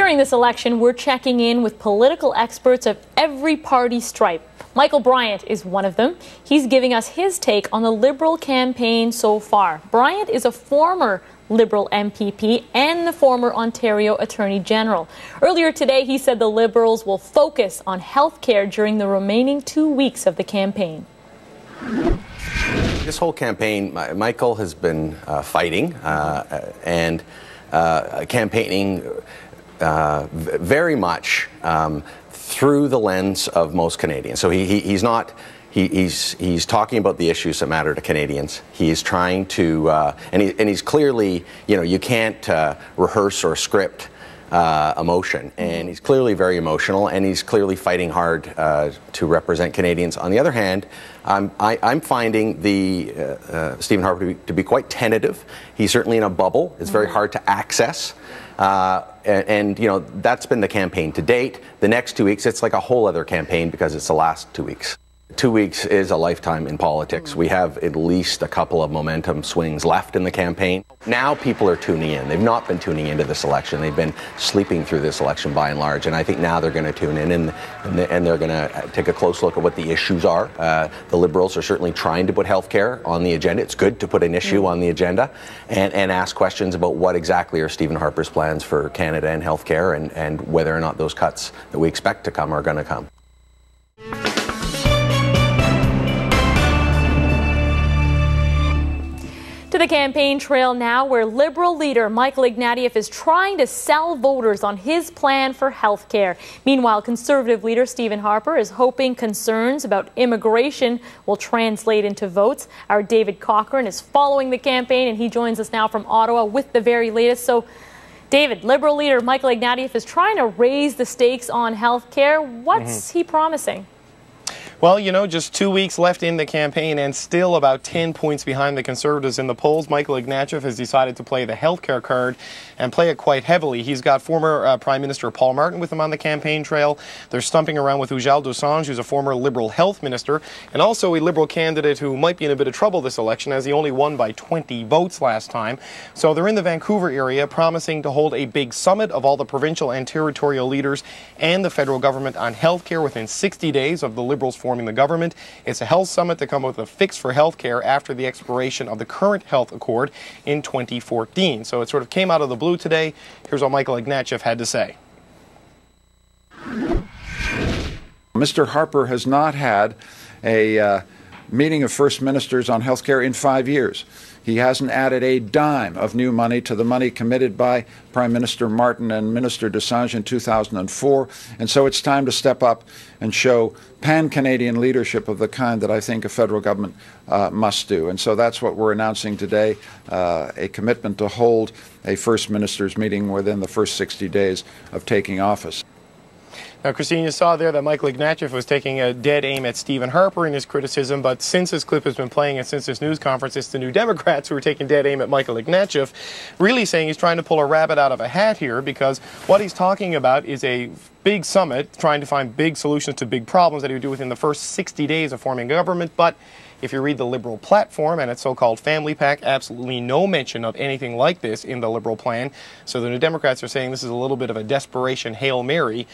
During this election, we're checking in with political experts of every party stripe. Michael Bryant is one of them. He's giving us his take on the Liberal campaign so far. Bryant is a former Liberal MPP and the former Ontario Attorney General. Earlier today, he said the Liberals will focus on health care during the remaining 2 weeks of the campaign. This whole campaign, Michael has been fighting and campaigning very much through the lens of most Canadians. So he's talking about the issues that matter to Canadians. He's trying to, and he's clearly, you can't rehearse or script emotion, and he's clearly very emotional, and he's clearly fighting hard to represent Canadians. On the other hand, I'm finding Stephen Harper to be quite tentative. He's certainly in a bubble. It's very hard to access. And that's been the campaign to date. The next 2 weeks, it's like a whole other campaign because it's the last 2 weeks. 2 weeks is a lifetime in politics. We have at least a couple of momentum swings left in the campaign. Now people are tuning in. They've not been tuning into this election. They've been sleeping through this election by and large. And I think now they're going to tune in and they're going to take a close look at what the issues are. The Liberals are certainly trying to put health care on the agenda. It's good to put an issue on the agenda and ask questions about what exactly are Stephen Harper's plans for Canada and health care and whether or not those cuts that we expect to come are going to come. To the campaign trail now, where Liberal leader Michael Ignatieff is trying to sell voters on his plan for health care. Meanwhile, Conservative leader Stephen Harper is hoping concerns about immigration will translate into votes. Our David Cochran is following the campaign, and he joins us now from Ottawa with the very latest. So, David, Liberal leader Michael Ignatieff is trying to raise the stakes on health care. What's he promising? Well, just 2 weeks left in the campaign and still about 10 points behind the Conservatives in the polls. Michael Ignatieff has decided to play the healthcare card and play it quite heavily. He's got former Prime Minister Paul Martin with him on the campaign trail. They're stumping around with Ujjal Dosanjh, who's a former Liberal health minister, and also a Liberal candidate who might be in a bit of trouble this election, as he only won by 20 votes last time. So they're in the Vancouver area, promising to hold a big summit of all the provincial and territorial leaders and the federal government on healthcare within 60 days of the Liberals forming the government. It's a health summit to come up with a fix for health care after the expiration of the current health accord in 2014. So it sort of came out of the blue today. Here's what Michael Ignatieff had to say. Mr. Harper has not had a meeting of First Ministers on health care in 5 years. He hasn't added a dime of new money to the money committed by Prime Minister Martin and Minister Dosanjh in 2004. And so it's time to step up and show pan-Canadian leadership of the kind that I think a federal government must do. And so that's what we're announcing today, a commitment to hold a First Ministers meeting within the first 60 days of taking office. Now, Christine, you saw there that Michael Ignatieff was taking a dead aim at Stephen Harper in his criticism, but since this clip has been playing and since this news conference, it's the New Democrats who are taking dead aim at Michael Ignatieff, really saying he's trying to pull a rabbit out of a hat here, because what he's talking about is a big summit trying to find big solutions to big problems that he would do within the first 60 days of forming government. But if you read the Liberal platform and its so-called family pack, absolutely no mention of anything like this in the Liberal plan. So the New Democrats are saying this is a little bit of a desperation Hail Mary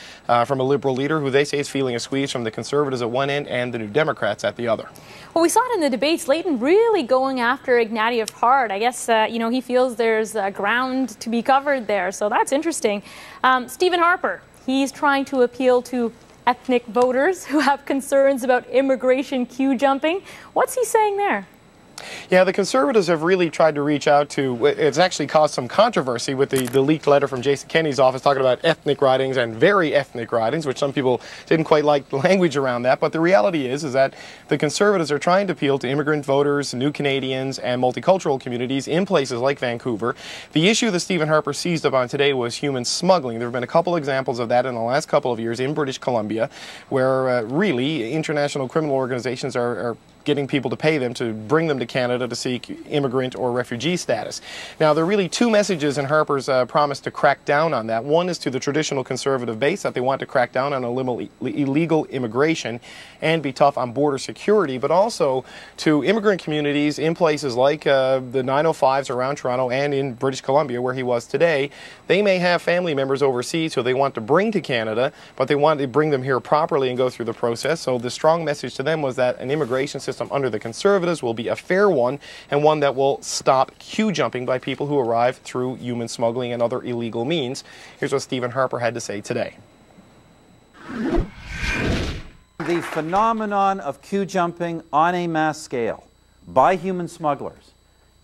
from a Liberal leader who they say is feeling a squeeze from the Conservatives at one end and the New Democrats at the other. Well, we saw it in the debates. Layton really going after Ignatieff hard. I guess, he feels there's ground to be covered there. So that's interesting. Stephen Harper, he's trying to appeal to ethnic voters who have concerns about immigration queue jumping. What's he saying there? Yeah, the Conservatives have really tried to reach out to, it's actually caused some controversy with the leaked letter from Jason Kenney's office talking about ethnic ridings and very ethnic ridings, which some people didn't quite like the language around that. But the reality is that the Conservatives are trying to appeal to immigrant voters, new Canadians, and multicultural communities in places like Vancouver. The issue that Stephen Harper seized upon today was human smuggling. There have been a couple examples of that in the last couple of years in British Columbia, where really international criminal organizations are getting people to pay them to bring them to Canada to seek immigrant or refugee status. Now, there are really two messages in Harper's promise to crack down on that. One is to the traditional Conservative base, that they want to crack down on illegal immigration and be tough on border security, but also to immigrant communities in places like the 905s around Toronto and in British Columbia, where he was today. They may have family members overseas who they want to bring to Canada, but they want to bring them here properly and go through the process. So the strong message to them was that an immigration system under the Conservatives will be a fair one, and one that will stop queue jumping by people who arrive through human smuggling and other illegal means. Here's what Stephen Harper had to say today. The phenomenon of queue jumping on a mass scale by human smugglers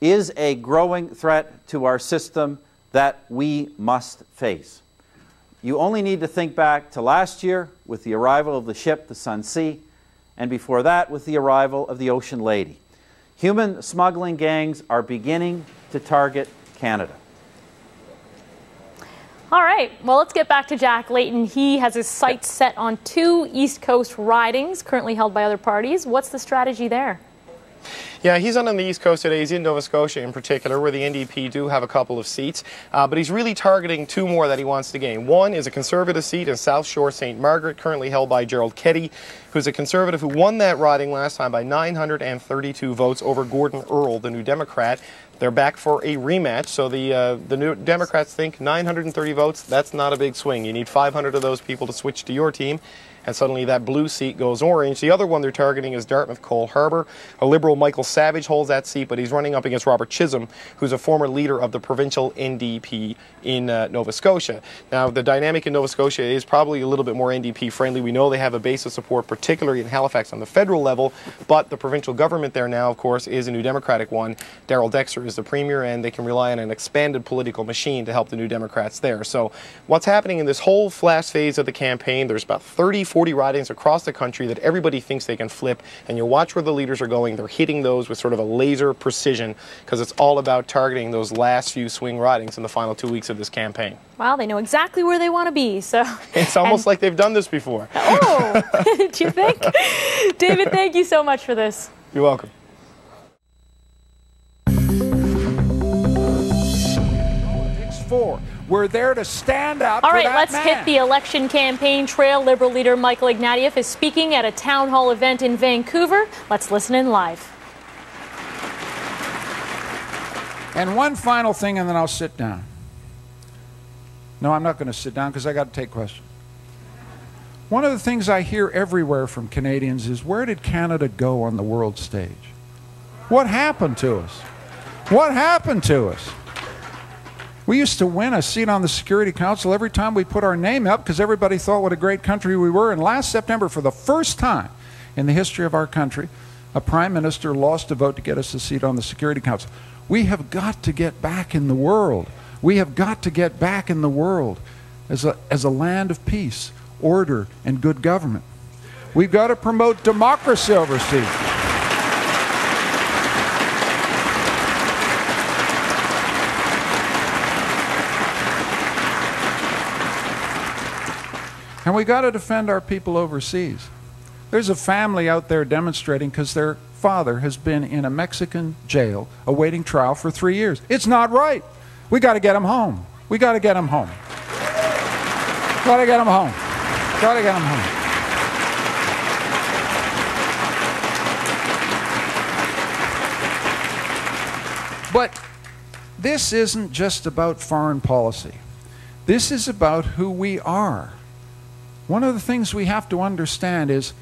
is a growing threat to our system that we must face. You only need to think back to last year with the arrival of the ship, the Sun Sea, and before that with the arrival of the Ocean Lady. Human smuggling gangs are beginning to target Canada. All right, well, let's get back to Jack Layton. He has his sights set on 2 East Coast ridings currently held by other parties. What's the strategy there? Yeah, he's on the East Coast today. He's in Nova Scotia in particular, where the NDP do have a couple of seats. But he's really targeting 2 more that he wants to gain. One is a Conservative seat in South Shore St. Margaret, currently held by Gerald Keddy, who's a Conservative who won that riding last time by 932 votes over Gordon Earl, the New Democrat. They're back for a rematch, so the New Democrats think 930 votes, that's not a big swing. You need 500 of those people to switch to your team, and suddenly that blue seat goes orange. The other one they're targeting is Dartmouth Cole Harbour. A Liberal, Michael Savage, holds that seat, but he's running up against Robert Chisholm, who's a former leader of the provincial NDP in Nova Scotia. Now, the dynamic in Nova Scotia is probably a little bit more NDP friendly. We know they have a base of support, particularly in Halifax on the federal level, but the provincial government there now, of course, is a New Democratic one. Darrell Dexter is the premier, and they can rely on an expanded political machine to help the New Democrats there. So what's happening in this whole last phase of the campaign, there's about 40 ridings across the country that everybody thinks they can flip, and you watch where the leaders are going. They're hitting those with sort of a laser precision, because it's all about targeting those last few swing ridings in the final 2 weeks of this campaign. Well, they know exactly where they want to be, so... It's almost like they've done this before. Oh, do you think? David, thank you so much for this. You're welcome. We're there to stand up All for right, that let's man. hit the election campaign trail. Liberal leader Michael Ignatieff is speaking at a town hall event in Vancouver. Let's listen in live. And one final thing, and then I'll sit down. No, I'm not going to sit down because I got to take questions. One of the things I hear everywhere from Canadians is, where did Canada go on the world stage? What happened to us? What happened to us? We used to win a seat on the Security Council every time we put our name up, because everybody thought what a great country we were. And last September, for the first time in the history of our country, a prime minister lost a vote to get us a seat on the Security Council. We have got to get back in the world. We have got to get back in the world as a land of peace, order, and good government. We've got to promote democracy overseas. And we got to defend our people overseas. There's a family out there demonstrating because their father has been in a Mexican jail awaiting trial for 3 years. It's not right. We got to get him home. We got to get him home. Got to get him home. Got to get him home. But this isn't just about foreign policy. This is about who we are. One of the things we have to understand is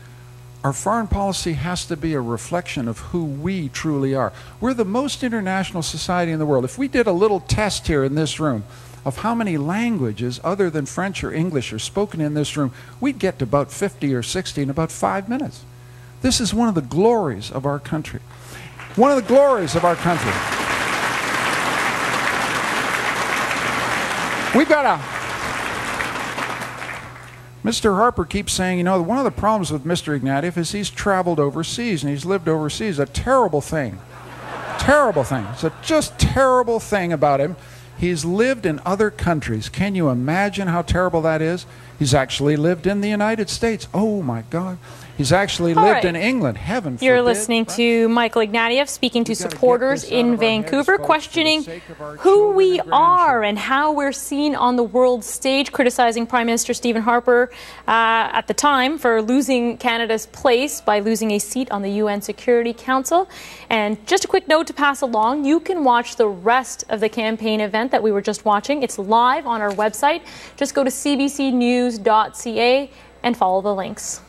our foreign policy has to be a reflection of who we truly are. We're the most international society in the world. If we did a little test here in this room of how many languages other than French or English are spoken in this room, we'd get to about 50 or 60 in about 5 minutes. This is one of the glories of our country. One of the glories of our country. We've got a... Mr. Harper keeps saying, you know, one of the problems with Mr. Ignatieff is he's traveled overseas and he's lived overseas. A terrible thing. Terrible thing. It's a just terrible thing about him. He's lived in other countries. Can you imagine how terrible that is? He's actually lived in the United States. Oh, my God. He's actually lived in England. Heaven forbid. You're listening to Michael Ignatieff speaking to supporters in Vancouver, questioning who we are and how we're seen on the world stage, criticizing Prime Minister Stephen Harper at the time for losing Canada's place by losing a seat on the UN Security Council. And just a quick note to pass along, you can watch the rest of the campaign event that we were just watching. It's live on our website. Just go to cbcnews.ca and follow the links.